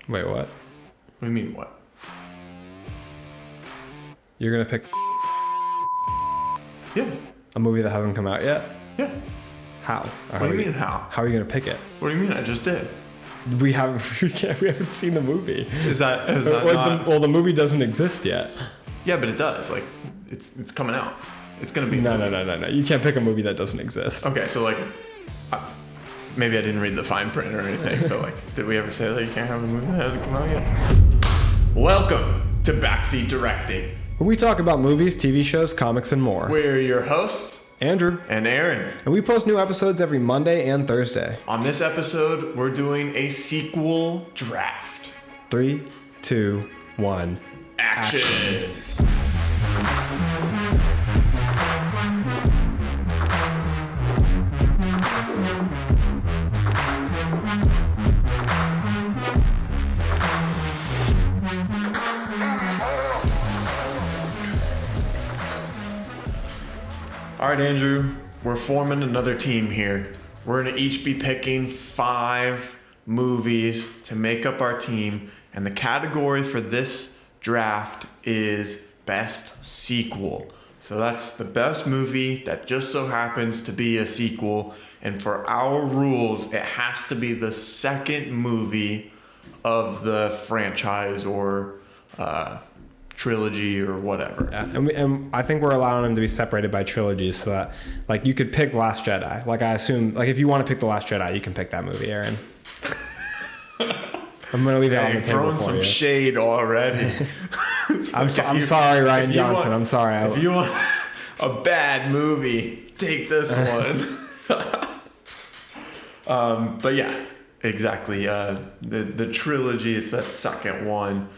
Wait, what? What do you mean, what? You're gonna pick Yeah. a movie that hasn't come out yet? Yeah. How? What do you mean, how? How are you gonna pick it? What do you mean? I just did. We haven't seen the movie. Is that Well, the movie doesn't exist yet. Yeah, but it does. Like, it's coming out. It's gonna be. No. You can't pick a movie that doesn't exist. Okay, so like, maybe I didn't read the fine print or anything, but like, did we ever say that you can't have a movie that hasn't come out yet? Welcome to Backseat Directing. We talk about movies, TV shows, comics, and more. We're your hosts, Andrew and Arron. And we post new episodes every Monday and Thursday. On this episode, we're doing a sequel draft. 3, 2, 1. Action. All right, Andrew, we're forming another team here. We're going to each be picking 5 movies to make up our team, and the category for this draft is Best Sequel. So that's the best movie that just so happens to be a sequel, and for our rules, it has to be the second movie of the franchise or trilogy or whatever. Yeah, and I think we're allowing them to be separated by trilogies so that, like, you could pick Last Jedi. Like, I assume, like, if you want to pick The Last Jedi, you can pick that movie, Arron. I'm going to leave that on the table throwing for some you. shade already. I'm sorry, Ryan Johnson. I'm sorry. If you want a bad movie, take this one. But yeah, exactly. The trilogy, it's that second one.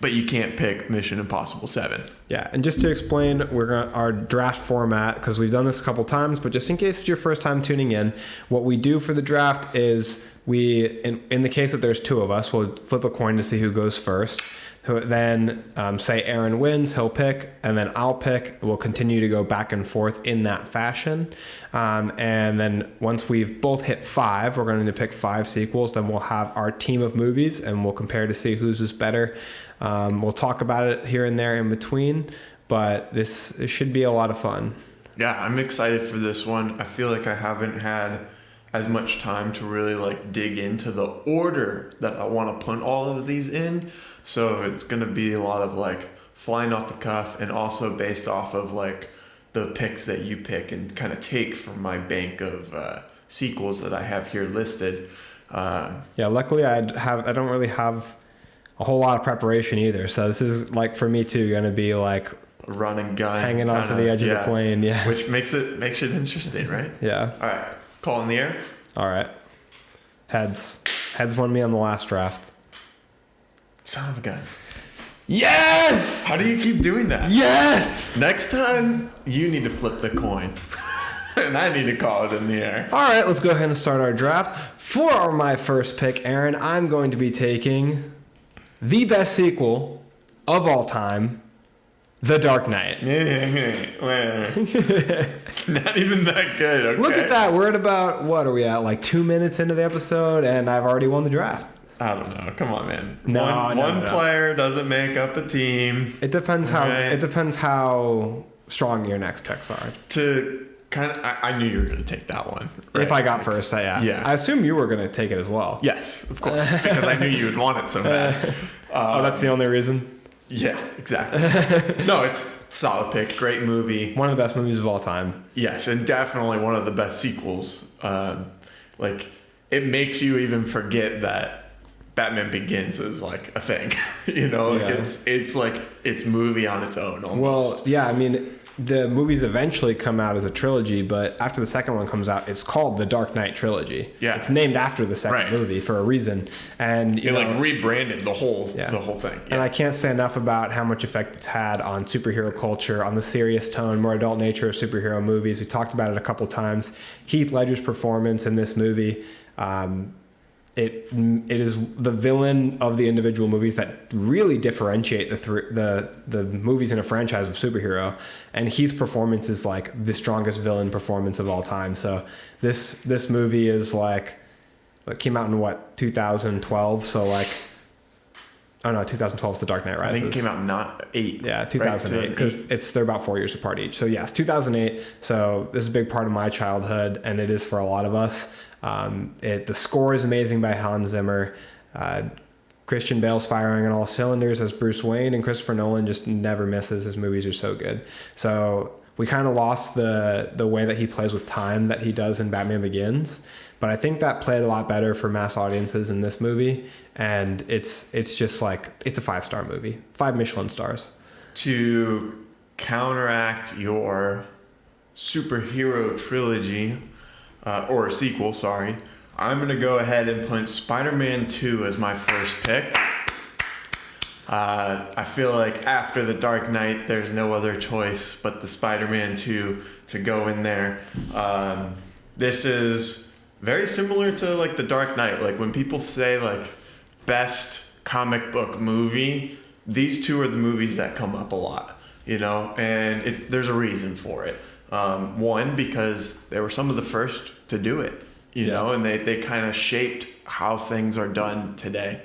But you can't pick Mission Impossible 7. Yeah, and just to explain, our draft format, because we've done this a couple times, but just in case it's your first time tuning in, what we do for the draft is in the case that there's 2 of us, we'll flip a coin to see who goes first. Then say Arron wins, he'll pick, and then I'll pick. We'll continue to go back and forth in that fashion. And then once we've both hit 5, we're going to pick 5 sequels. Then we'll have our team of movies, and we'll compare to see whose is better. We'll talk about it here and there in between, but this should be a lot of fun. Yeah, I'm excited for this one. I feel like I haven't had as much time to really like dig into the order that I want to put all of these in. So it's going to be a lot of like flying off the cuff and also based off of like the picks that you pick and kind of take from my bank of sequels that I have here listed. Yeah, luckily I don't really have a whole lot of preparation either. So this is like for me too going to be like a run and gun, hanging onto the edge of the plane. Yeah, which makes it interesting, right? Yeah. All right, call in the air. All right. Heads won me on the last draft. Son of a gun. Yes! How do you keep doing that? Yes! Next time, you need to flip the coin. And I need to call it in the air. All right, let's go ahead and start our draft. For my first pick, Arron, I'm going to be taking the best sequel of all time, The Dark Knight. It's not even that good, okay? Look at that. We're at about, what are we at, like 2 minutes into the episode, and I've already won the draft. I don't know. Come on, man. One player doesn't make up a team. It depends how strong your next picks are. To kind of, I knew you were going to take that one. Right? If I got first, yeah. I assume you were going to take it as well. Yes, of course, because I knew you would want it so bad. That's the only reason? Yeah, exactly. No, it's a solid pick. Great movie. One of the best movies of all time. Yes, and definitely one of the best sequels. Like, it makes you even forget that Batman Begins is like a thing, you know, like it's like it's movie on its own almost. Well, yeah, I mean, the movies eventually come out as a trilogy, but after the second one comes out, it's called the Dark Knight trilogy. Yeah, it's named after the second movie for a reason, and you like rebranded the whole thing. Yeah. And I can't say enough about how much effect it's had on superhero culture, on the serious tone, more adult nature of superhero movies. We talked about it a couple times. Heath Ledger's performance in this movie. It is the villain of the individual movies that really differentiate the movies in a franchise of superhero, and Heath's performance is like the strongest villain performance of all time. So this movie is like It came out in what, 2012? So like, oh no, 2012 is The Dark Knight Rises. I think it came out not 8. Yeah, 2008, because they're about 4 years apart each. So yes, 2008. So this is a big part of my childhood, and it is for a lot of us. The score is amazing by Hans Zimmer. Christian Bale's firing on all cylinders as Bruce Wayne, and Christopher Nolan just never misses. His movies are so good. So we kind of lost the way that he plays with time that he does in Batman Begins. But I think that played a lot better for mass audiences in this movie. And it's just like, it's a 5-star movie, 5 Michelin stars. To counteract your superhero trilogy, or sequel, sorry, I'm going to go ahead and put Spider-Man 2 as my first pick. I feel like after The Dark Knight, there's no other choice but the Spider-Man 2 to go in there. This is very similar to like The Dark Knight. Like when people say like best comic book movie, these two are the movies that come up a lot, you know, and there's a reason for it. One, because they were some of the first to do it, you know, and they kind of shaped how things are done today.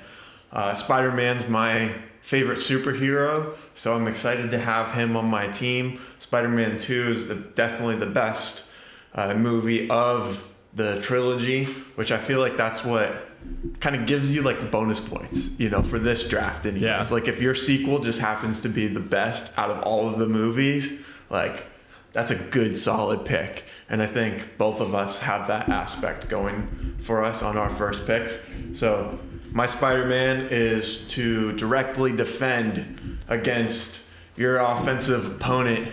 Spider-Man's my favorite superhero, so I'm excited to have him on my team. Spider-Man 2 is definitely the best movie of the trilogy, which I feel like that's what kind of gives you like the bonus points, you know, for this draft anyways. Yeah. Like if your sequel just happens to be the best out of all of the movies, like that's a good solid pick. And I think both of us have that aspect going for us on our first picks. So my Spider-Man is to directly defend against your offensive opponent,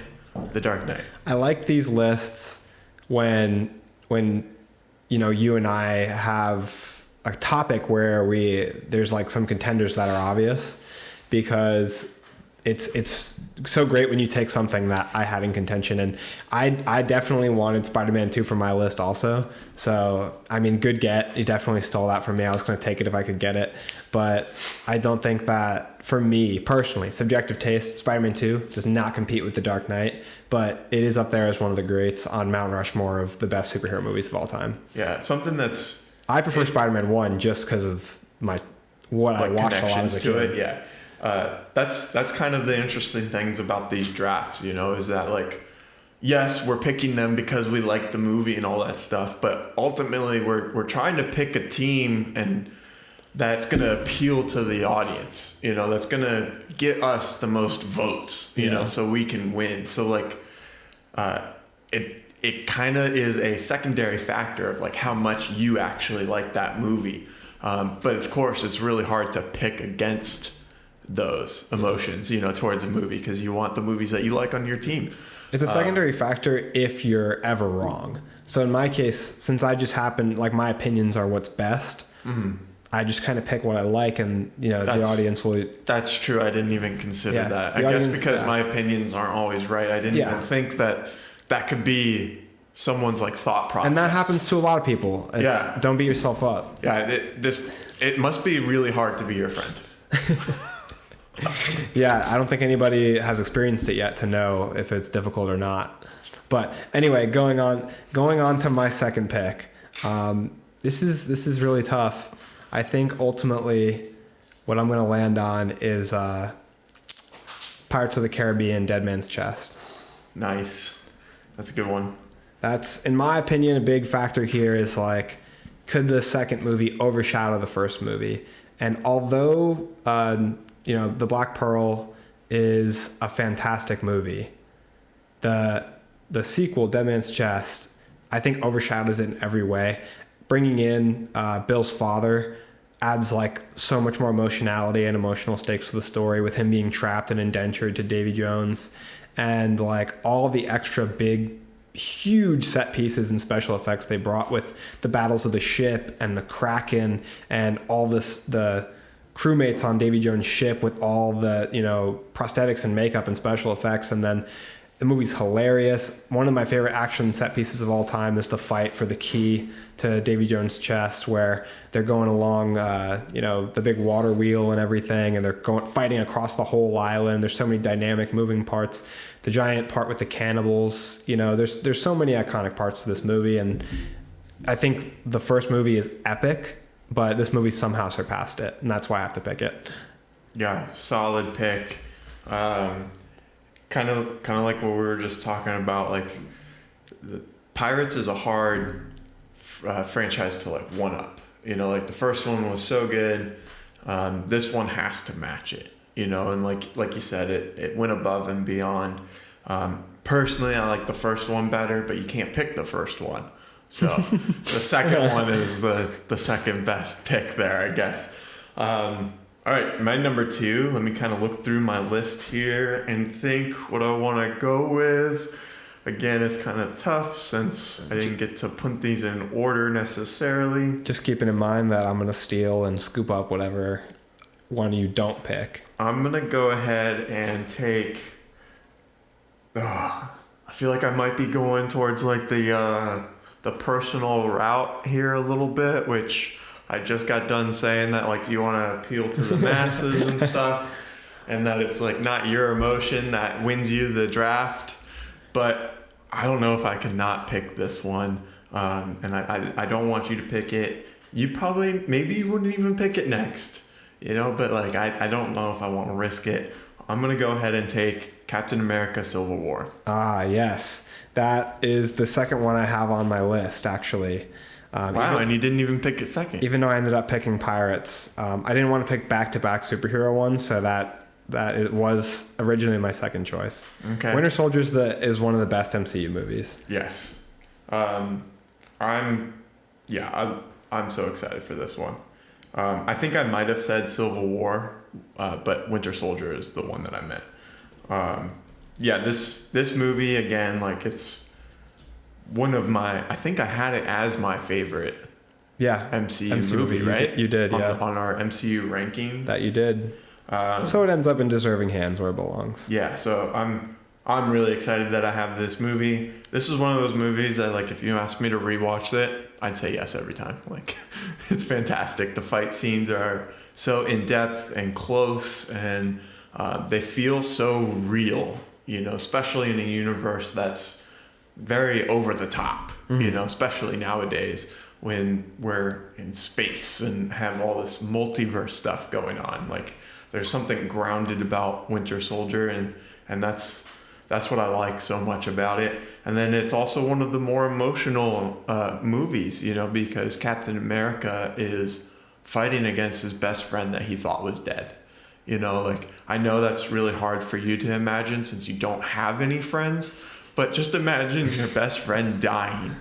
The Dark Knight. I like these lists when you know, you and I have a topic where there's like some contenders that are obvious, because it's so great when you take something that I had in contention. And I definitely wanted Spider-Man 2 for my list also. So, I mean, good get. You definitely stole that from me. I was going to take it if I could get it. But I don't think that, for me personally, subjective taste, Spider-Man 2 does not compete with The Dark Knight. But it is up there as one of the greats on Mount Rushmore of the best superhero movies of all time. Yeah, something that's... I prefer Spider-Man 1 just because of what I watched a lot as a kid. Yeah. That's kind of the interesting things about these drafts, you know, is that like, yes, we're picking them because we like the movie and all that stuff, but ultimately we're trying to pick a team and that's going to appeal to the audience, you know, that's going to get us the most votes, you know, so we can win. So like, it kind of is a secondary factor of like how much you actually like that movie. But of course it's really hard to pick against those emotions, you know, towards a movie, because you want the movies that you like on your team. It's a secondary factor if you're ever wrong. So in my case, since I just happen, like my opinions are what's best, I just kind of pick what I like, and you know, the audience will... That's true. I didn't even consider that. I guess because my opinions aren't always right, I didn't even think that could be someo's like thought process. And that happens to a lot of people. Don't beat yourself up. Yeah, it must be really hard to be your friend. Yeah, I don't think anybody has experienced it yet to know if it's difficult or not. But anyway, going on to my second pick. This is really tough. I think ultimately what I'm going to land on is Pirates of the Caribbean: Dead Man's Chest. Nice. That's a good one. That's, in my opinion, a big factor here is like, could the second movie overshadow the first movie? And although you know, The Black Pearl is a fantastic movie, the sequel, Dead Man's Chest, I think overshadows it in every way. Bringing in Bill's father adds like so much more emotionality and emotional stakes to the story, with him being trapped and indentured to Davy Jones, and like all the extra big, huge set pieces and special effects they brought with the battles of the ship and the Kraken and all the crewmates on Davy Jones' ship with all the, you know, prosthetics and makeup and special effects. And then the movie's hilarious. One of my favorite action set pieces of all time is the fight for the key to Davy Jones' chest, where they're going along, you know, the big water wheel and everything, and they're fighting across the whole island. There's so many dynamic moving parts. The giant part with the cannibals, you know, there's so many iconic parts to this movie, and I think the first movie is epic, but this movie somehow surpassed it, and that's why I have to pick it. Yeah, solid pick. Kind of like what we were just talking about. Like, the Pirates is a hard franchise to like one up. You know, like the first one was so good. This one has to match it. You know, and like you said, it went above and beyond. Personally, I like the first one better, but you can't pick the first one. So the second one is the second best pick there, I guess. All right, my number 2. Let me kind of look through my list here and think what I want to go with. Again, it's kind of tough since I didn't get to put these in order necessarily. Just keeping in mind that I'm going to steal and scoop up whatever one you don't pick. I'm going to go ahead and take... I feel like I might be going towards like the personal route here a little bit, which I just got done saying that like you want to appeal to the masses and stuff, and that it's like not your emotion that wins you the draft. But I don't know if I could not pick this one, and I don't want you to pick it. Maybe you wouldn't even pick it next, you know, but like I don't know if I want to risk it. I'm going to go ahead and take Captain America Civil War. Ah, yes. That is the second one I have on my list, actually. Wow, and you didn't even pick it second. Even though I ended up picking Pirates. I didn't want to pick back-to-back superhero ones, so that it was originally my second choice. Okay. Winter Soldier is one of the best MCU movies. Yes. I'm so excited for this one. I think I might have said Civil War, but Winter Soldier is the one that I meant. This movie, again, like it's one of my... I think I had it as my favorite MCU movie, right? You did, yeah. On our MCU ranking. That you did. So it ends up in deserving hands where it belongs. Yeah, so I'm really excited that I have this movie. This is one of those movies that, like, if you asked me to rewatch it, I'd say yes every time. Like, it's fantastic. The fight scenes are so in-depth and close, and they feel so real, you know, especially in a universe that's very over the top, you know, especially nowadays when we're in space and have all this multiverse stuff going on. Like, there's something grounded about Winter Soldier, and that's what I like so much about it. And then it's also one of the more emotional movies, you know, because Captain America is fighting against his best friend that he thought was dead. You know, like, I know that's really hard for you to imagine since you don't have any friends, but just imagine your best friend dying,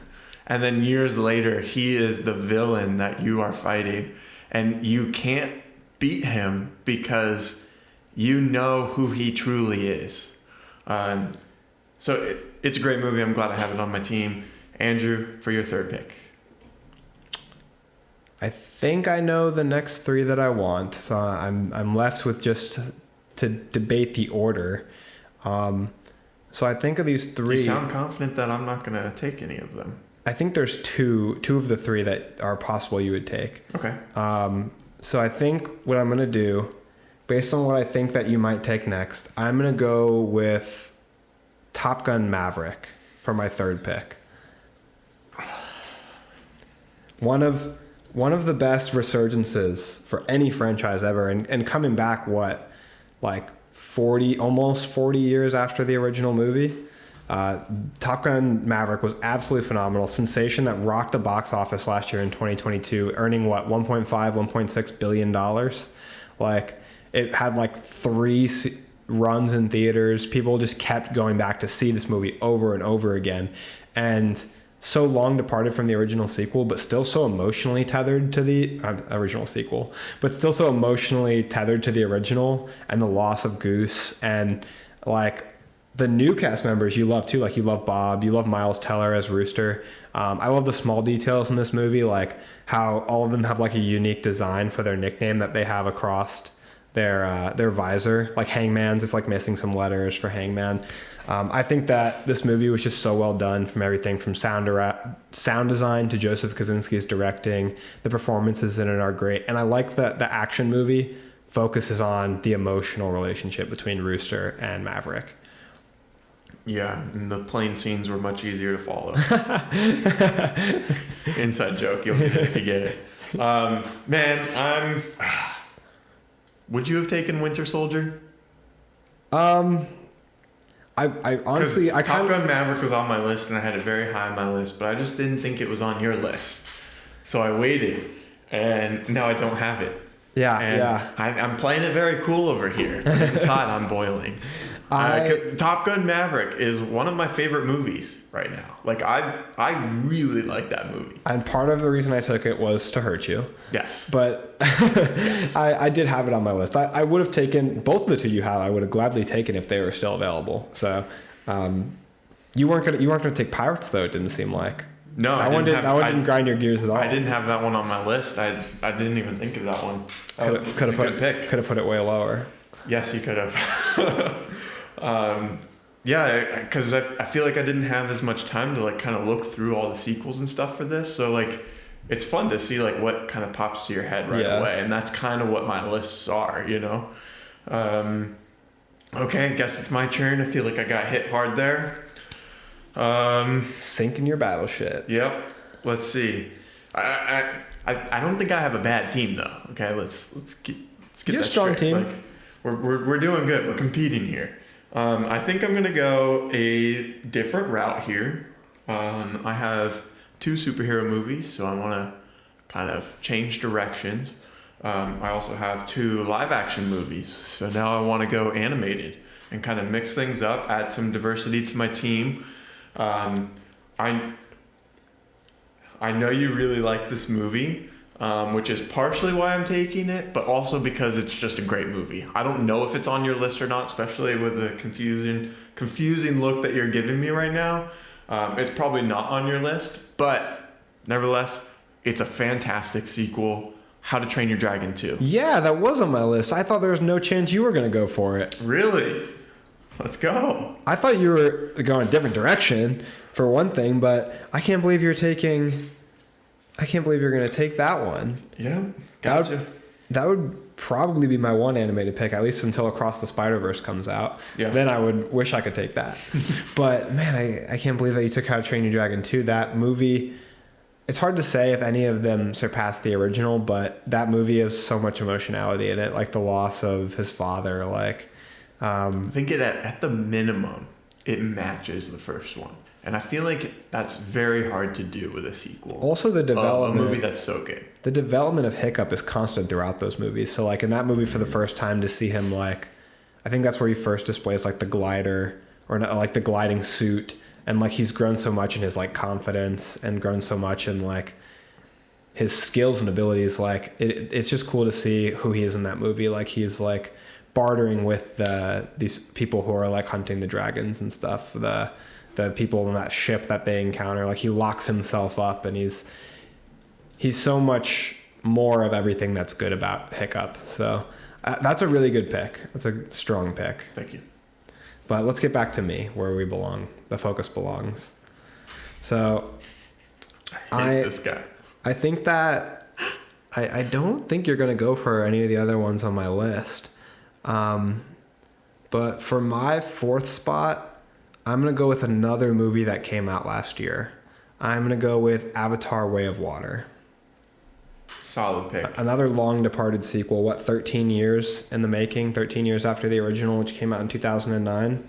and then years later he is the villain that you are fighting, and you can't beat him because you know who he truly is. So it's a great movie. I'm glad I have it on my team. Andrew, for your third pick. I think I know the next 3 that I want, so I'm left with just to debate the order. So I think of these 3. You sound confident that I'm not going to take any of them. I think there's two of the 3 that are possible you would take. Okay. So I think what I'm going to do, based on what I think that you might take next, I'm going to go with Top Gun Maverick for my third pick. One of the best resurgences for any franchise ever, and coming back, almost 40 years after the original movie. Top Gun Maverick was absolutely phenomenal. Sensation that rocked the box office last year in 2022, earning $1.6 billion. Like, it had 3 runs in theaters. People just kept going back to see this movie over and over again, and so long departed from the original sequel, but still so emotionally tethered to the original sequel, but still so emotionally tethered to the original, and the loss of Goose, and the new cast members you love too. Like, you love Bob, you love Miles Teller as Rooster. I love the small details in this movie, like how all of them have a unique design for their nickname that they have across their visor. Like Hangman's, it's missing some letters for Hangman. I think that this movie was just so well done, from everything from sound design to Joseph Kosinski's directing. The performances in it are great, and I like that the action movie focuses on the emotional relationship between Rooster and Maverick. Yeah, and the plane scenes were much easier to follow. Inside joke, you'll get it if you get it. Man, would you have taken Winter Soldier? I honestly, Top Gun Maverick was on my list, and I had it very high on my list, but I just didn't think it was on your list. So I waited, and now I don't have it. Yeah, and yeah. I'm playing it very cool over here. Inside, I'm boiling. Top Gun Maverick is one of my favorite movies right now. Like, I really like that movie. And part of the reason I took it was to hurt you. Yes. But Yes. I did have it on my list. I would have taken both of the two you have. I would have gladly taken if they were still available. So you weren't gonna take Pirates though. It didn't seem like. No, that one didn't grind your gears at all. I didn't have that one on my list. I didn't even think of that one. Could have put it way lower. Yes, you could have. Yeah, because I feel like I didn't have as much time to like kind of look through all the sequels and stuff for this. So like, it's fun to see like what kind of pops to your head right away, and that's kind of what my lists are, you know. Okay, I guess it's my turn. I feel like I got hit hard there. Sinking your battleship. Yep. Let's see. I don't think I have a bad team though. Okay, let's get You're that a strong straight. team. Like, we're doing good. We're competing here. I think I'm gonna go a different route here. I have 2 superhero movies, so I want to kind of change directions. I also have 2 live action movies, so now I want to go animated and kind of mix things up, add some diversity to my team. I know you really like this movie, which is partially why I'm taking it, but also because it's just a great movie. I don't know if it's on your list or not, especially with the confusing look that you're giving me right now. It's probably not on your list, but nevertheless, it's a fantastic sequel. How to Train Your Dragon 2. Yeah, that was on my list. I thought there was no chance you were going to go for it. Really? Let's go. I thought you were going a different direction for one thing, but I can't believe you're going to take that one. Yeah, gotcha. That would probably be my one animated pick, at least until Across the Spider-Verse comes out. Yeah. Then I would wish I could take that. But man, I can't believe that you took How to Train Your Dragon 2. That movie, it's hard to say if any of them surpassed the original, but that movie has so much emotionality in it, like the loss of his father. Like, I think at the minimum, it matches the first one. And I feel like that's very hard to do with a sequel. Also, the development of a movie that's so good. The development of Hiccup is constant throughout those movies. So, like in that movie, for the first time, to see him like, I think that's where he first displays like the glider or not, like the gliding suit, and like he's grown so much in his like confidence and grown so much in like his skills and abilities. Like it's just cool to see who he is in that movie. Like he's like bartering with these people who are like hunting the dragons and stuff. The people on that ship that they encounter, like he locks himself up, and he's so much more of everything that's good about Hiccup. So that's a really good pick. That's a strong pick. Thank you. But let's get back to me, where we belong. The focus belongs. So I hate this guy. I think that I don't think you're going to go for any of the other ones on my list. But for my 4th spot, I'm going to go with another movie that came out last year. I'm going to go with Avatar: Way of Water. Solid pick. Another long departed sequel, 13 years in the making, 13 years after the original, which came out in 2009.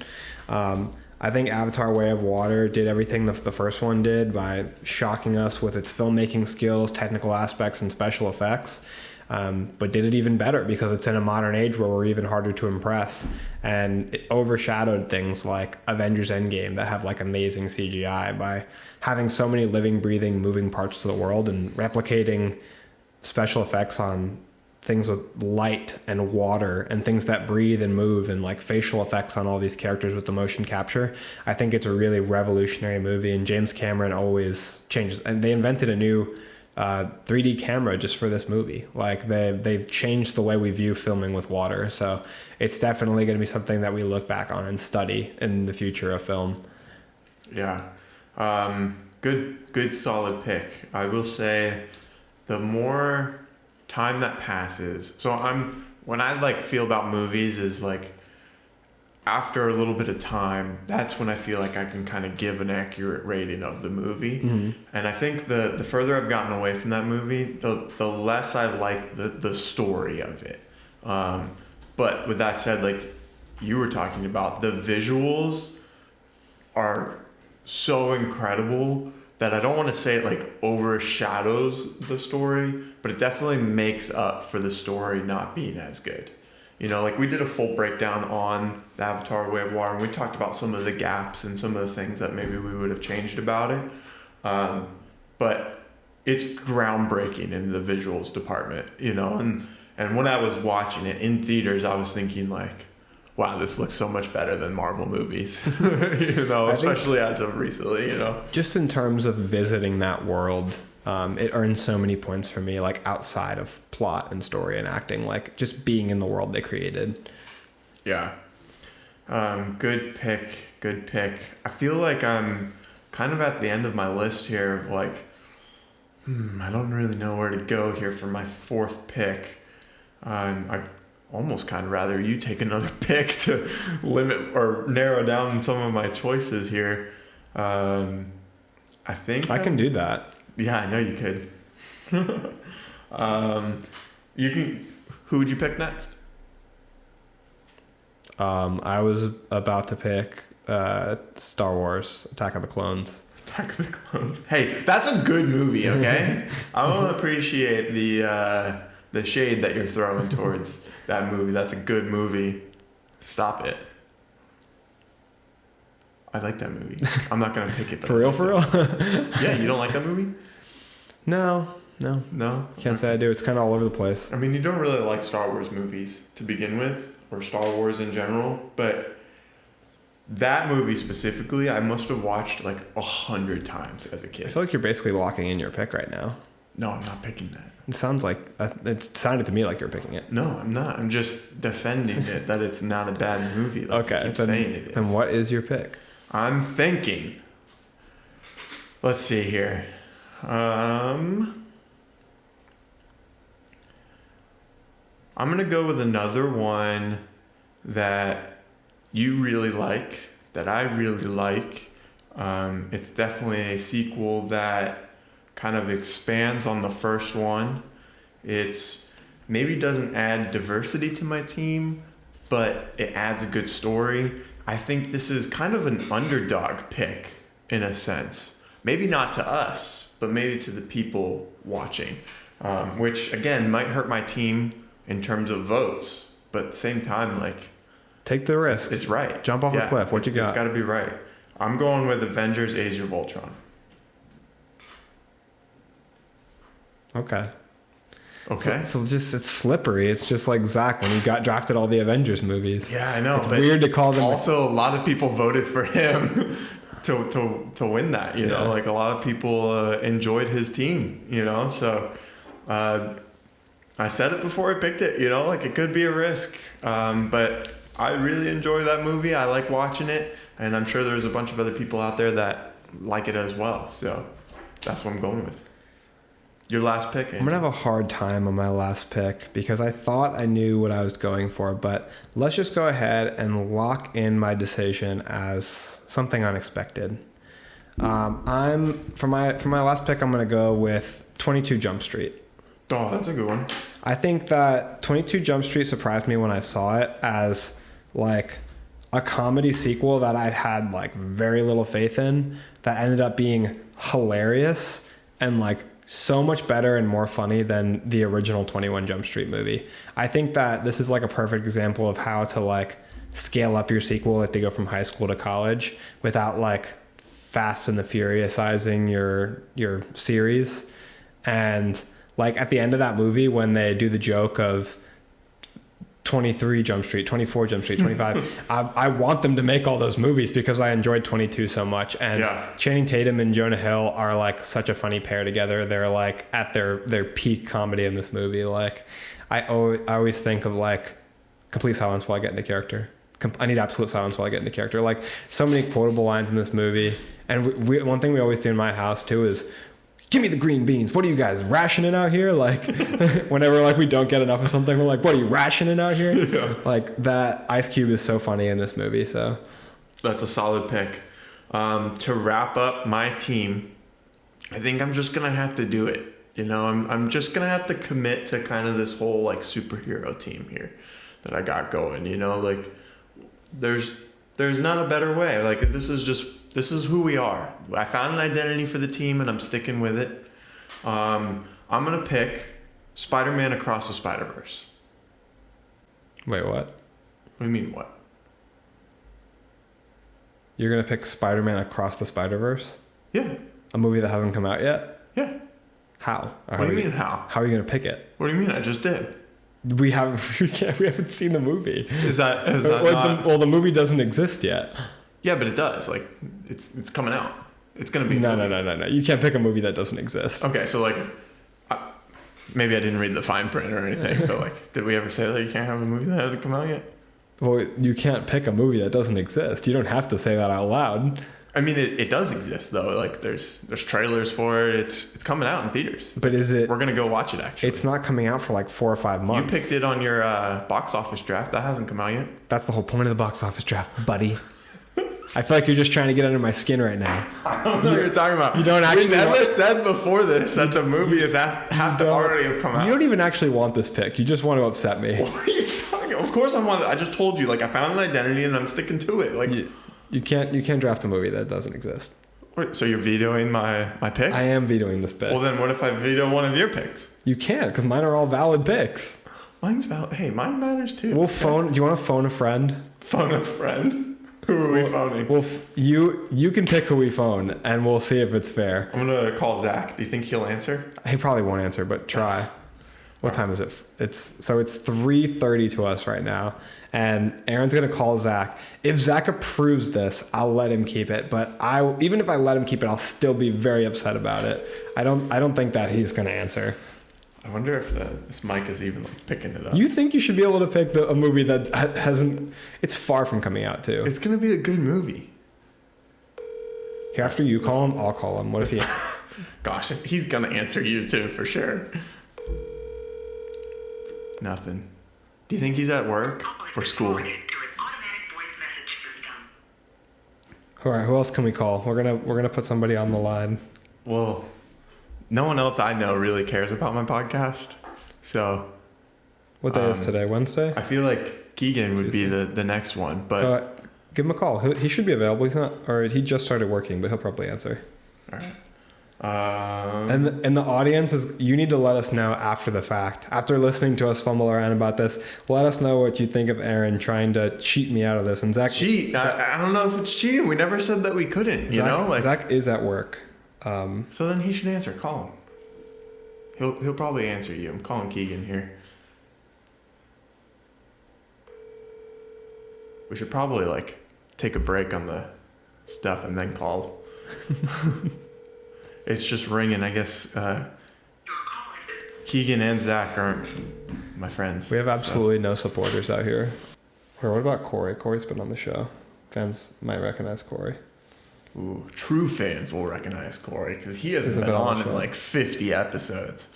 I think Avatar: Way of Water did everything the first one did by shocking us with its filmmaking skills, technical aspects, and special effects. But did it even better because it's in a modern age where we're even harder to impress, and it overshadowed things like Avengers Endgame that have like amazing CGI by having so many living, breathing, moving parts to the world and replicating special effects on things with light and water and things that breathe and move, and like facial effects on all these characters with the motion capture. I think it's a really revolutionary movie, and James Cameron always changes, and they invented a new 3D camera just for this movie. Like they've changed the way we view filming with water. So it's definitely going to be something that we look back on and study in the future of film. Yeah. Good solid pick. I will say the more time that passes. So when I like feel about movies is like after a little bit of time, that's when I feel like I can kind of give an accurate rating of the movie. And I think the further I've gotten away from that movie, the less I like the story of it. But with that said, like you were talking about, the visuals are so incredible that I don't want to say it like overshadows the story, but it definitely makes up for the story not being as good. You know, like we did a full breakdown on the Avatar Way of Water, and we talked about some of the gaps and some of the things that maybe we would have changed about it. But it's groundbreaking in the visuals department, you know, and when I was watching it in theaters, I was thinking like, wow, this looks so much better than Marvel movies, you know, especially as of recently, you know. Just in terms of visiting that world, it earns so many points for me, like outside of plot and story and acting, like just being in the world they created. Yeah. Good pick. I feel like I'm kind of at the end of my list here of like, I don't really know where to go here for my fourth pick. I almost kind of rather you take another pick to limit or narrow down some of my choices here. I think I can do that. Yeah, I know you could. You can. Who would you pick next? I was about to pick Star Wars: Attack of the Clones. Attack of the Clones. Hey, that's a good movie. Okay, I want to appreciate the shade that you're throwing towards that movie. That's a good movie. Stop it. I like that movie. I'm not gonna pick it. For real? Yeah, you don't like that movie? No. Can't say I do. It's kind of all over the place. I mean, you don't really like Star Wars movies to begin with, or Star Wars in general, but that movie specifically, I must have watched like 100 times as a kid. I feel like you're basically locking in your pick right now. No, I'm not picking that. It sounds like it sounded to me like you're picking it. No, I'm not. I'm just defending it that it's not a bad movie. Like okay, you keep saying it is. Then what is your pick? I'm thinking. Let's see here. I'm gonna go with another one that you really like, that I really like. It's definitely a sequel that kind of expands on the first one. It's maybe doesn't add diversity to my team, but it adds a good story. I think this is kind of an underdog pick in a sense. Maybe not to us, but maybe to the people watching, which again might hurt my team in terms of votes, but at the same time, like, take the risk. It's right. Jump off a cliff. What you got? It's got to be right. I'm going with Avengers: Age of Ultron. Okay. Okay. So it's slippery. It's just like Zach when he got drafted all the Avengers movies. Yeah, I know. It's weird to call them. Also, a lot of people voted for him to win that. You know, like a lot of people enjoyed his team. You know, so I said it before I picked it. You know, like it could be a risk, but I really enjoy that movie. I like watching it, and I'm sure there's a bunch of other people out there that like it as well. So that's what I'm going with. Your last pick, Andrew. I'm going to have a hard time on my last pick because I thought I knew what I was going for, but let's just go ahead and lock in my decision as something unexpected. For my last pick, I'm going to go with 22 Jump Street. Oh, that's a good one. I think that 22 Jump Street surprised me when I saw it as like a comedy sequel that I had like very little faith in, that ended up being hilarious and like so much better and more funny than the original 21 Jump Street movie. I think that this is like a perfect example of how to like scale up your sequel if they go from high school to college without like Fast and the Furiousizing your series. And like at the end of that movie, when they do the joke of 23 Jump Street, 24 Jump Street, 25, I want them to make all those movies because I enjoyed 22 so much. And Channing Tatum and Jonah Hill are like such a funny pair together. They're like at their peak comedy in this movie. Like I always think of like complete silence while I get into character. I need absolute silence while I get into character. Like so many quotable lines in this movie. And one thing we always do in my house too is give me the green beans. What are you guys rationing out here? Like whenever like we don't get enough of something, we're like, what are you rationing out here? Yeah. Like that Ice Cube is so funny in this movie. So that's a solid pick. To wrap up my team, I think I'm just going to have to do it. I'm just going to have to commit to kind of this whole like superhero team here that I got going, like there's not a better way. Like this is who we are. I found an identity for the team and I'm sticking with it. I'm going to pick Spider-Man Across the Spider-Verse. Wait, what? What do you mean what? You're going to pick Spider-Man Across the Spider-Verse? Yeah. A movie that hasn't come out yet? Yeah. How? What do you mean how? How are you going to pick it? What do you mean? I just did. We haven't seen the movie. Is that not... the movie doesn't exist yet. Yeah, but it does. Like it's coming out. It's going to be No. You can't pick a movie that doesn't exist. Okay, so like maybe I didn't read the fine print or anything, but like did we ever say that you can't have a movie that hasn't come out yet? Well, you can't pick a movie that doesn't exist. You don't have to say that out loud. I mean, it does exist though. Like there's trailers for it. It's coming out in theaters. But is it? We're gonna go watch it. Actually, it's not coming out for like 4 or 5 months. You picked it on your box office draft. That hasn't come out yet. That's the whole point of the box office draft, buddy. I feel like you're just trying to get under my skin right now. I don't know what you're talking about. You don't actually. We never said before this that the movie is have to already have come out. You don't even actually want this pick. You just want to upset me. What are you talking about? Of course I want it. I just told you. Like I found an identity and I'm sticking to it. Like you can't draft a movie that doesn't exist. So you're vetoing my pick? I am vetoing this pick. Well, then what if I veto one of your picks? You can't, because mine are all valid picks. Mine's valid. Hey, mine matters too. We'll phone. Do you want to phone a friend? Phone a friend? Who are we phoning? Well, you can pick who we phone, and we'll see if it's fair. I'm gonna call Zach. Do you think he'll answer? He probably won't answer, but try. What time is it? It's 3:30 to us right now, and Aaron's gonna call Zach. If Zach approves this, I'll let him keep it. But even if I let him keep it, I'll still be very upset about it. I don't think that he's gonna answer. I wonder if this mic is even like picking it up. You think you should be able to pick a movie that hasn't? It's far from coming out too. It's gonna be a good movie. Here, after you call him, I'll call him. What if he? Gosh, he's gonna answer you too for sure. Nothing. Do you think he's at work or school? All right, who else can we call? We're gonna put somebody on the line. Well, no one else I know really cares about my podcast. So, what day is today? Wednesday? I feel like Keegan would be the next one, but give him a call. He should be available. He's not, or he just started working, but he'll probably answer. All right. And the audience you need to let us know after the fact. After listening to us fumble around about this, let us know what you think of Aaron trying to cheat me out of this. And Zach, cheat? I don't know if it's cheating. We never said that we couldn't. Zach is at work. So then he should answer. Call him. He'll probably answer you. I'm calling Keegan here. We should probably like take a break on the stuff and then call. It's just ringing. I guess Keegan and Zach aren't my friends. We have absolutely no supporters out here. Or what about Corey? Corey's been on the show. Fans might recognize Corey. Ooh, true fans will recognize Corey because he hasn't been on in like 50 episodes.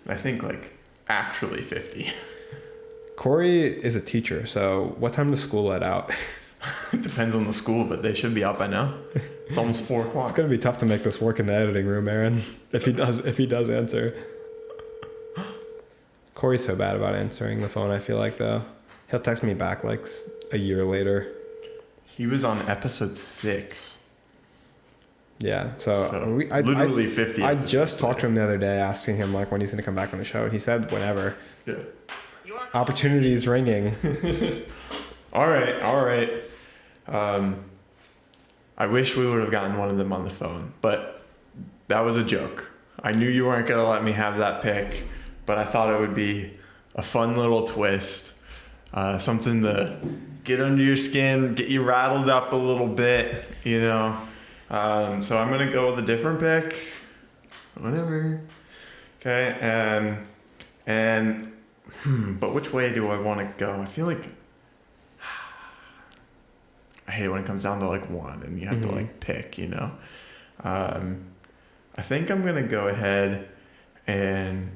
I think like actually 50. Corey is a teacher, so what time does school let out? It depends on the school, but they should be out by now. It's almost 4 o'clock. It's gonna be tough to make this work in the editing room, Aaron. If he does answer. Corey's so bad about answering the phone. I feel like though, he'll text me back like a year later. He was on episode 6. Yeah, so literally 50. I just talked to him the other day, asking him like when he's gonna come back on the show, and he said whenever. Yeah. Opportunity's ringing. All right. I wish we would have gotten one of them on the phone, but that was a joke. I knew you weren't gonna let me have that pick, but I thought it would be a fun little twist, something to get under your skin, get you rattled up a little bit, you know. So I'm gonna go with a different pick. Whatever. Okay, and but which way do I want to go? I feel like I hate it when it comes down to like one and you have to like pick, you know. I think I'm gonna go ahead and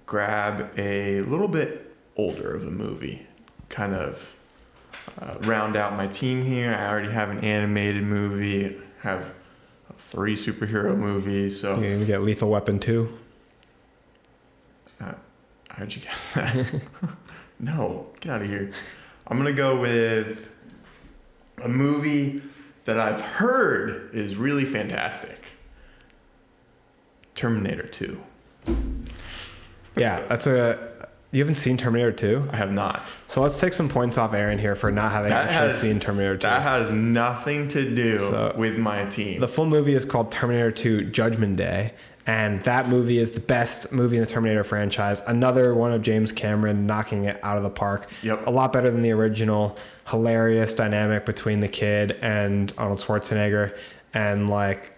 grab a little bit older of a movie, kind of round out my team here. I already have an animated movie, have 3 superhero movies, so You're gonna get Lethal Weapon 2. How'd you guess that? No, get out of here. I'm gonna go with a movie that I've heard is really fantastic. Terminator 2. Yeah, you haven't seen Terminator 2? I have not. So let's take some points off Aaron here for not having actually seen Terminator 2. That has nothing to do with my team. The full movie is called Terminator 2 Judgment Day, and that movie is the best movie in the Terminator franchise. Another one of James Cameron knocking it out of the park. Yep. A lot better than the original. Hilarious dynamic between the kid and Arnold Schwarzenegger, and like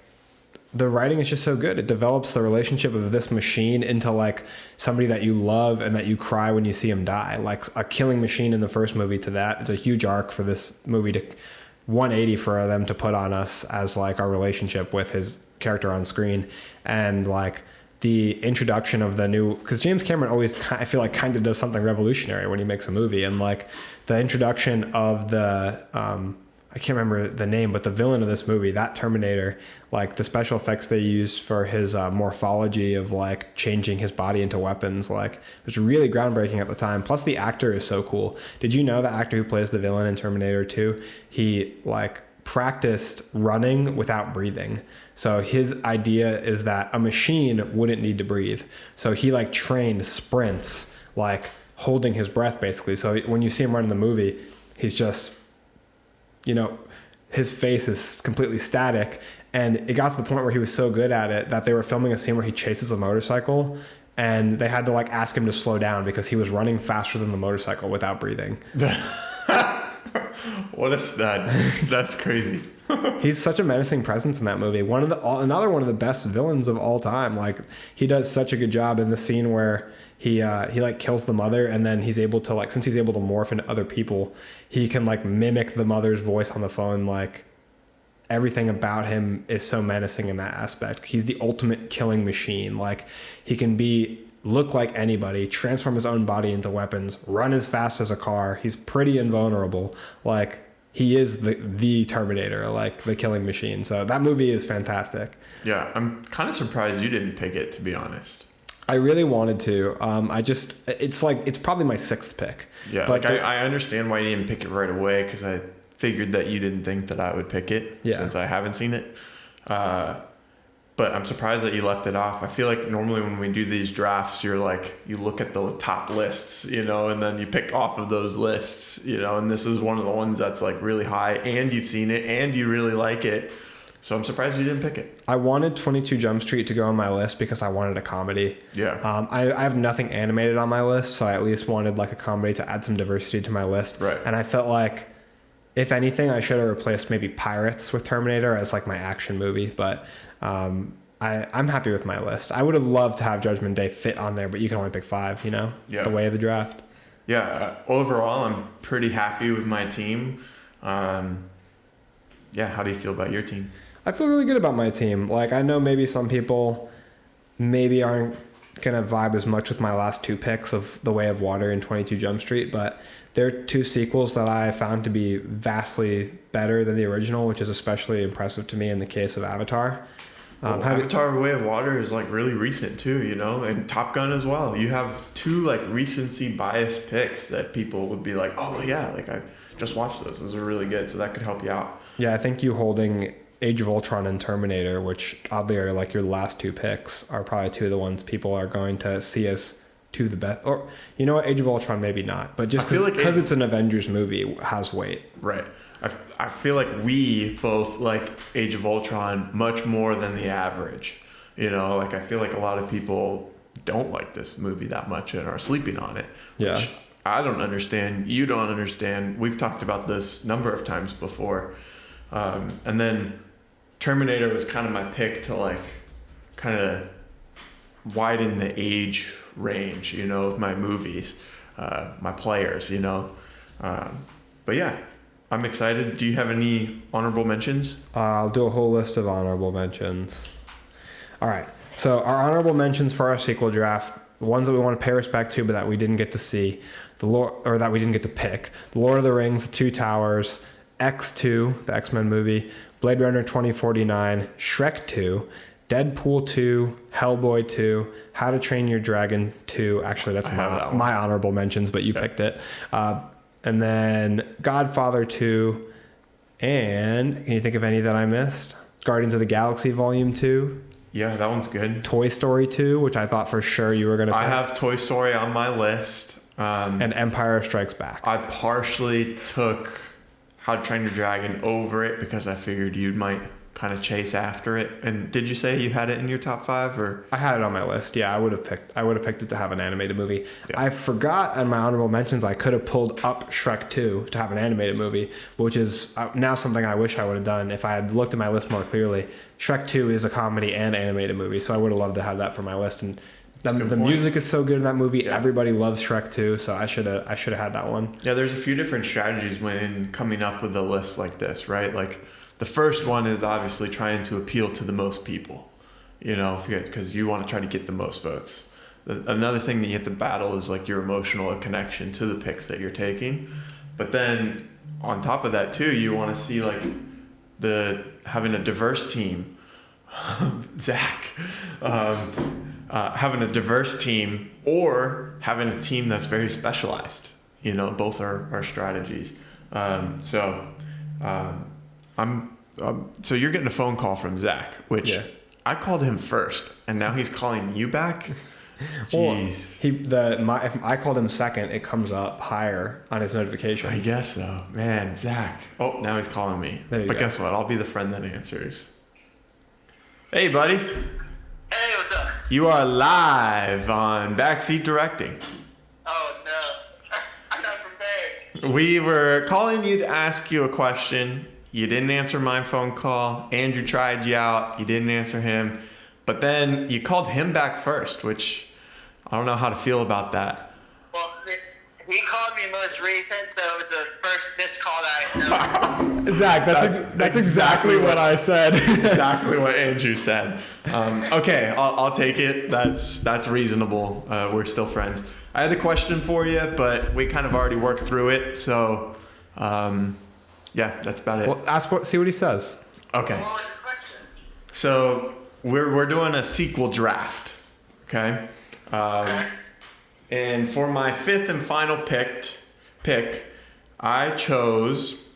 the writing is just so good. It develops the relationship of this machine into like somebody that you love and that you cry when you see him die. Like a killing machine in the first movie to that. It's a huge arc for this movie to 180 for them to put on us as like our relationship with his character on screen. And like the introduction of the new, because James Cameron always, I feel like, kind of does something revolutionary when he makes a movie. And like the introduction of the, I can't remember the name, but the villain of this movie, that Terminator, like the special effects they used for his morphology of like changing his body into weapons, like it was really groundbreaking at the time. Plus the actor is so cool. Did you know the actor who plays the villain in Terminator 2, he like practiced running without breathing. So his idea is that a machine wouldn't need to breathe. So he like trained sprints, like holding his breath basically. So when you see him run in the movie, he's just, you know, his face is completely static. And it got to the point where he was so good at it that they were filming a scene where he chases a motorcycle, and they had to like ask him to slow down because he was running faster than the motorcycle without breathing. What a stud. That's crazy. He's such a menacing presence in that movie. Another one of the best villains of all time. Like he does such a good job in the scene where he like kills the mother, and then he's able to like, since he's able to morph into other people, he can like mimic the mother's voice on the phone. Like everything about him is so menacing in that aspect. He's the ultimate killing machine. Like he can look like anybody, transform his own body into weapons, run as fast as a car. He's pretty invulnerable. Like he is the Terminator, like the killing machine. So that movie is fantastic. Yeah, I'm kind of surprised you didn't pick it, to be honest. I really wanted to. It's probably my 6th pick. Yeah, but like I understand why you didn't pick it right away, because I figured that you didn't think that I would pick it since I haven't seen it. But I'm surprised that you left it off. I feel like normally when we do these drafts, you look at the top lists, and then you pick off of those lists, and this is one of the ones that's like really high, and you've seen it and you really like it. So I'm surprised you didn't pick it. I wanted 22 Jump Street to go on my list because I wanted a comedy. Yeah. I have nothing animated on my list, so I at least wanted like a comedy to add some diversity to my list. Right. And I felt like, if anything, I should have replaced maybe Pirates with Terminator as like my action movie, but I'm happy with my list. I would have loved to have Judgment Day fit on there, but you can only pick 5, the way of the draft. Yeah, overall, I'm pretty happy with my team. How do you feel about your team? I feel really good about my team. Like, I know maybe some people maybe aren't going to vibe as much with my last 2 picks of The Way of Water and 22 Jump Street, but they're 2 sequels that I found to be vastly better than the original, which is especially impressive to me in the case of Avatar. Avatar: Way of Water is like really recent too, and Top Gun as well. You have 2 like recency biased picks that people would be like, oh yeah, like I just watched those. Those are really good, so that could help you out. Yeah, I think you holding Age of Ultron and Terminator, which oddly are like your last 2 picks, are probably 2 of the ones people are going to see as 2 of the best. Or you know what, Age of Ultron maybe not, but just because it's an Avengers movie, it has weight. Right. I feel like we both like Age of Ultron much more than the average. Like I feel like a lot of people don't like this movie that much and are sleeping on it. Which I don't understand. You don't understand. We've talked about this a number of times before. And then Terminator was kind of my pick to like kind of widen the age range, of my movies, my players, but yeah. I'm excited. Do you have any honorable mentions? I'll do a whole list of honorable mentions. All right. So our honorable mentions for our sequel draft, the ones that we want to pay respect to, but that we didn't get to see, that we didn't get to pick: The Lord of the Rings, The Two Towers, X2, the X-Men movie, Blade Runner 2049, Shrek 2, Deadpool 2, Hellboy 2, How to Train Your Dragon 2. Actually, that's my honorable mentions, but you picked it. And then Godfather 2. And can you think of any that I missed? Guardians of the Galaxy Volume 2. Yeah, that one's good. Toy Story 2, which I thought for sure you were going to pick. I have Toy Story on my list. And Empire Strikes Back. I partially took How to Train Your Dragon over it because I figured you might kind of chase after it. And did you say you had it in your top 5 or? I had it on my list. Yeah, I would have picked it to have an animated movie. Yeah. I forgot in my honorable mentions I could have pulled up Shrek 2 to have an animated movie, which is now something I wish I would have done if I had looked at my list more clearly. Shrek 2 is a comedy and animated movie, so I would have loved to have that for my list. And the music is so good in that movie. Yeah. Everybody loves Shrek 2, so I should have had that one. Yeah, there's a few different strategies when coming up with a list like this, right? Like the first one is obviously trying to appeal to the most people, because you want to try to get the most votes. Another thing that you have to battle is like your emotional connection to the picks that you're taking. But then on top of that too, you want to see like having a diverse team. Zach, having a diverse team or having a team that's very specialized. Both are strategies. So you're getting a phone call from Zach, which I called him first, and now he's calling you back. Jeez. If I called him second, it comes up higher on his notifications. I guess so, man. Zach. Oh, now he's calling me. But guess what? I'll be the friend that answers. Hey, buddy. Hey, what's up? You are live on Backseat Directing. Oh no, I'm not prepared. We were calling you to ask you a question. You didn't answer my phone call. Andrew tried you out. You didn't answer him. But then you called him back first, which I don't know how to feel about that. Well, he called me most recent, so it was the first missed call that I know. Zach, that's exactly what I said. Exactly what Andrew said. Okay, I'll take it. That's reasonable. We're still friends. I had a question for you, but we kind of already worked through it. So, yeah, that's about it. Well, see what he says. Okay. What was your question? So we're doing a sequel draft. Okay. And for my 5th and final pick, I chose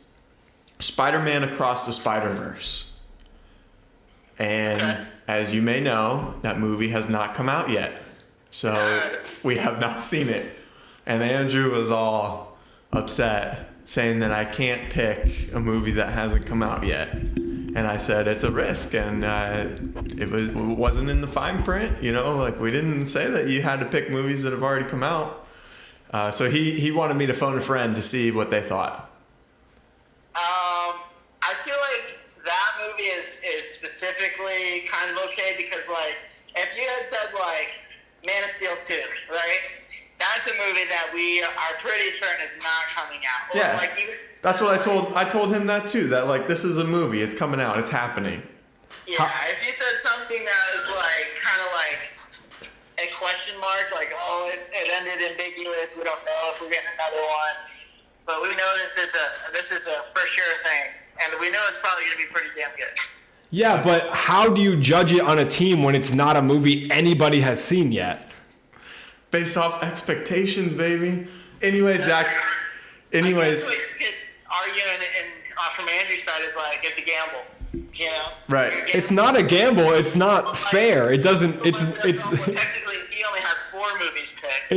Spider-Man Across the Spider-Verse. And as you may know, that movie has not come out yet. So we have not seen it. And Andrew was all upset, saying that I can't pick a movie that hasn't come out yet. And I said, it's a risk. And it wasn't in the fine print, we didn't say that you had to pick movies that have already come out. So he wanted me to phone a friend to see what they thought. I feel like that movie is specifically kind of okay because, if you had said, Man of Steel 2, right? That's a movie that we are pretty certain is not coming out. Or that's what I told him that too. That this is a movie. It's coming out. It's happening. Yeah. If you said something that is kind of a question mark, it ended ambiguous. We don't know if we're getting another one, but we know this is a for sure thing, and we know it's probably going to be pretty damn good. Yeah, but how do you judge it on a team when it's not a movie anybody has seen yet? Based off expectations, baby. Anyways, Zach. I guess what you could argue from Andrew's side is it's a gamble, Right. It's not a gamble. It's not fair. It doesn't. It's. Technically, he only has 4 movies picked, or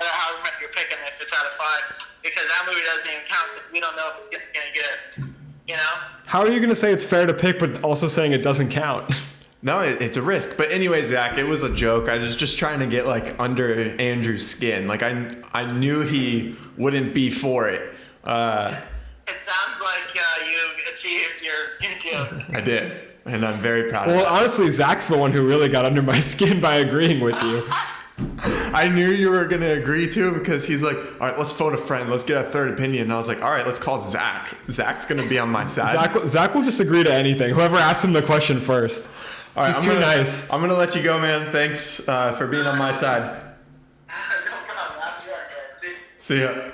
however many you're picking if it's out of 5, because that movie doesn't even count. We don't know if it's gonna get. How are you gonna say it's fair to pick, but also saying it doesn't count? No, it's a risk. But anyway, Zach, it was a joke. I was just trying to get under Andrew's skin. I knew he wouldn't be for it. It sounds like you achieved your joke. I did, and I'm very proud of it. Well, honestly, Zach's the one who really got under my skin by agreeing with you. I knew you were going to agree to because he's like, all right, let's phone a friend. Let's get a third opinion. And I was like, all right, let's call Zach. Zach's going to be on my side. Zach will just agree to anything. Whoever asks him the question first. All right, He's too nice. I'm gonna let you go, man. Thanks for being on my side. No problem. I'll be right back. See ya.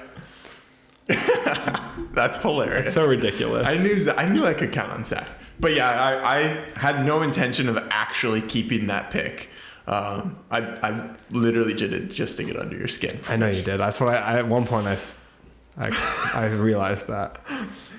That's hilarious. It's so ridiculous. I knew I could count on Zach. But yeah, I had no intention of actually keeping that pick. I literally did it just to get under your skin. I know you did. That's what I at one point I realized that.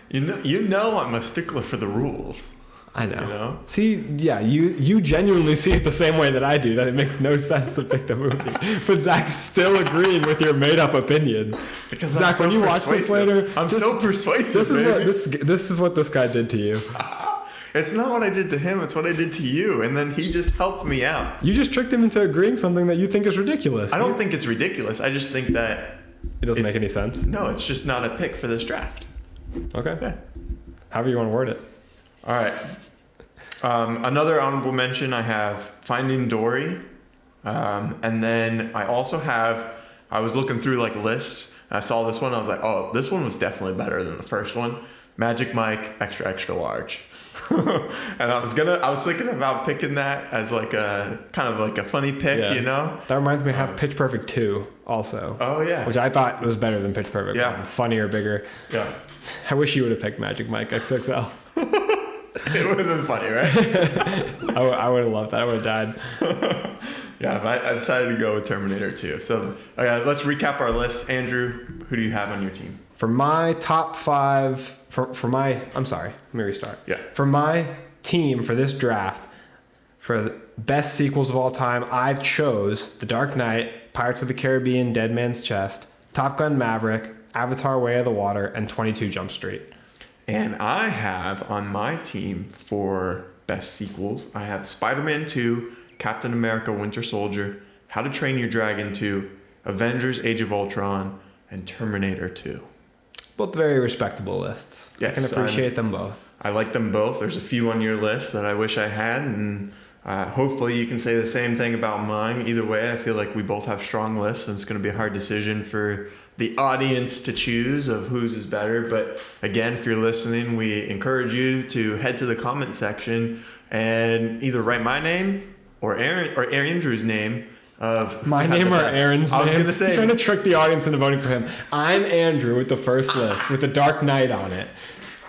You know I'm a stickler for the rules. I know. You know? See, yeah, you genuinely see it the same way that I do, that it makes no sense to pick the movie. But Zach's still agreeing with your made-up opinion. Because Zach, when you watch this later... I'm so persuasive, This is what this guy did to you. It's not what I did to him, it's what I did to you. And then he just helped me out. You just tricked him into agreeing something that you think is ridiculous. I don't think it's ridiculous. I just think that... It doesn't make any sense? No, it's just not a pick for this draft. Okay. Yeah. However you want to word it. All right. Another honorable mention, I have Finding Dory. And then I also have, I was looking through like lists. And I saw this one. I was like, oh, this one was definitely better than the first one. Magic Mike, extra, extra large. And I was thinking about picking that as like a kind of like a funny pick, Yeah. you know? That reminds me, I have Pitch Perfect 2 also. Oh, yeah. Which I thought was better than Pitch Perfect. Yeah. It's funnier, bigger. Yeah. I wish you would have picked Magic Mike XXL. It would have been funny, right? I would have loved that. I would have died. Yeah, I decided to go with Terminator 2. So let's recap our list. Andrew, who do you have on your team? For my top 5, I'm sorry, let me restart. Yeah. For my team for this draft, for the best sequels of all time, I chose The Dark Knight, Pirates of the Caribbean, Dead Man's Chest, Top Gun Maverick, Avatar Way of the Water, and 22 Jump Street. And I have on my team for best sequels, I have Spider-Man 2, Captain America Winter Soldier, How to Train Your Dragon 2, Avengers Age of Ultron, and Terminator 2. Both very respectable lists. Yes, I can appreciate them both. I like them both. There's a few on your list that I wish I had, and hopefully you can say the same thing about mine. Either way, I feel like we both have strong lists, and it's going to be a hard decision for the audience to choose of whose is better. But again, if you're listening, we encourage you to head to the comment section and either write my name or Andrew's name of My name or Aaron's name? I was going to say. He's trying to trick the audience into voting for him. I'm Andrew with the first list with The Dark Knight on it.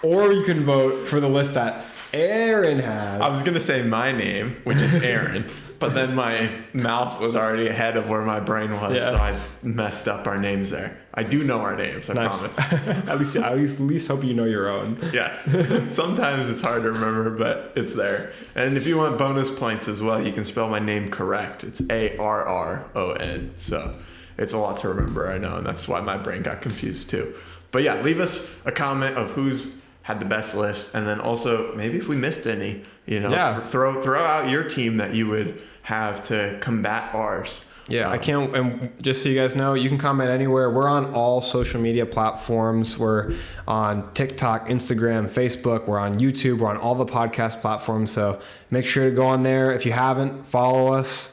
Or you can vote for the list that Aaron has. I was going to say my name, which is Aaron, but then my mouth was already ahead of where my brain was, so I messed up our names there. I do know our names, I promise. at least hope you know your own. Yes. Sometimes it's hard to remember, but it's there. And if you want bonus points as well, you can spell my name correct. It's Arron. So it's a lot to remember, I know, and that's why my brain got confused too. But yeah, leave us a comment of who's had the best list, and then also maybe if we missed any, throw out your team that you would have to combat ours. Yeah, I can't. And just so you guys know, you can comment anywhere. We're on all social media platforms. We're on TikTok, Instagram, Facebook. We're on YouTube. We're on all the podcast platforms. So make sure to go on there. If you haven't, follow us.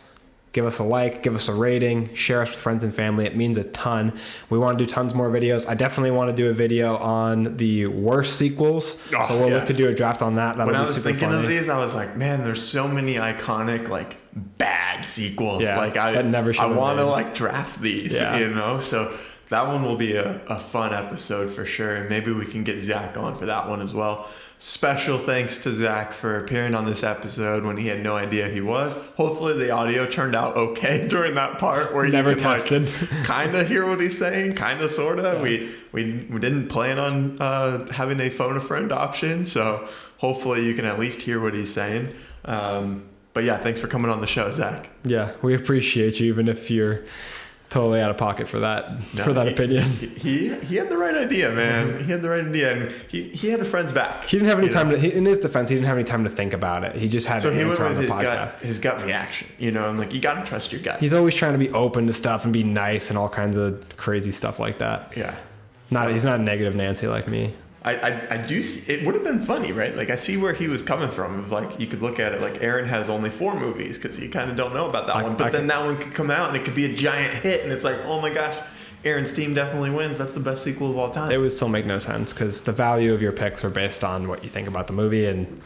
Give us a like, give us a rating, share us with friends and family. It means a ton. We want to do tons more videos. I definitely want to do a video on the worst sequels. So we'll look to do a draft on that. When I was thinking of these, I was like, man, there's so many iconic, like, bad sequels. Yeah, like, I want to, like, draft these, So that one will be a fun episode for sure. And maybe we can get Zach on for that one as well. Special thanks to Zach for appearing on this episode when he had no idea he was. Hopefully the audio turned out okay during that part where never you can tested. like kind of hear what he's saying, kind of, sort of. Yeah. We didn't plan on having a phone a friend option, so hopefully you can at least hear what he's saying. But yeah, thanks for coming on the show, Zach. Yeah, we appreciate you, even if you're totally out of pocket for that opinion. He had the right idea, man. He had the right idea, and he had a friend's back. He didn't have any time in his defense, he didn't have any time to think about it. He just had to answer on the podcast. His gut reaction, and like, you got to trust your gut. He's always trying to be open to stuff and be nice and all kinds of crazy stuff like that. Yeah. He's not a negative Nancy like me. I do see, it would have been funny, right? Like, I see where he was coming from. Like, you could look at it like Aaron has only 4 movies because you kind of don't know about that one. But then that one could come out and it could be a giant hit, and it's like, oh my gosh, Aaron's team definitely wins. That's the best sequel of all time. It would still make no sense because the value of your picks are based on what you think about the movie, and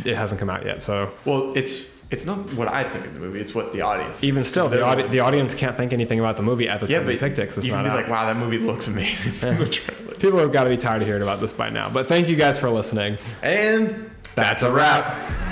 it hasn't come out yet. So Well, it's not what I think of the movie. It's what the audience. even still, the audience can't think anything about the movie at the time we picked it because it's you not can be out. like, wow, that movie looks amazing from the trailer. People have got to be tired of hearing about this by now. But thank you guys for listening. And That's a wrap.